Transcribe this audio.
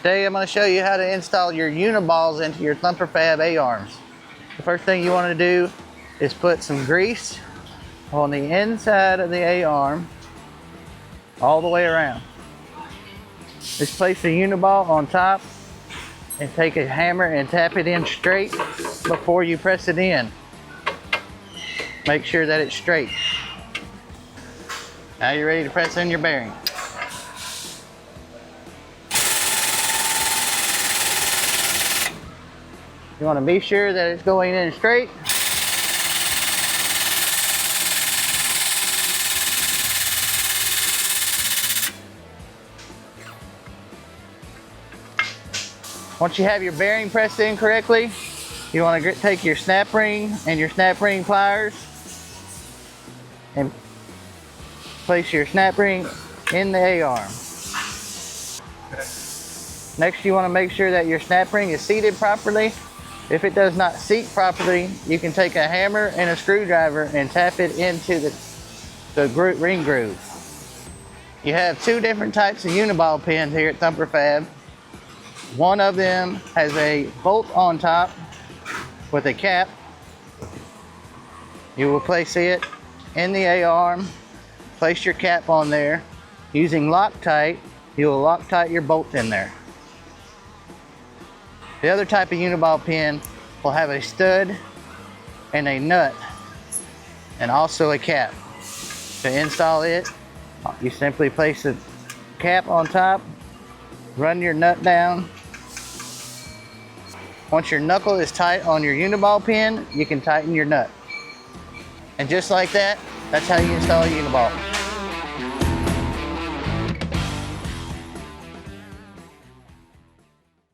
Today I'm going to show you how to install your Uniballs into your Thumper Fab A-arms. The first thing you want to do is put some grease on the inside of the A-arm all the way around. Just place the Uniball on top and take a hammer and tap it in straight before you press it in. Make sure that it's straight. Now you're ready to press in your bearing. You want to be sure that it's going in straight. Once you have your bearing pressed in correctly, you want to take your snap ring and your snap ring pliers and place your snap ring in the A-arm. Next, you want to make sure that your snap ring is seated properly. If it does not seat properly, you can take a hammer and a screwdriver and tap it into the ring groove. You have two different types of Uniball pins here at Thumper Fab. One of them has a bolt on top with a cap. You will place it in the A-arm, place your cap on there. Using Loctite, you will Loctite your bolt in there. The other type of Uniball pin will have a stud and a nut and also a cap. To install it, you simply place the cap on top, run your nut down. Once your knuckle is tight on your Uniball pin, you can tighten your nut. And just like that, that's how you install a Uniball.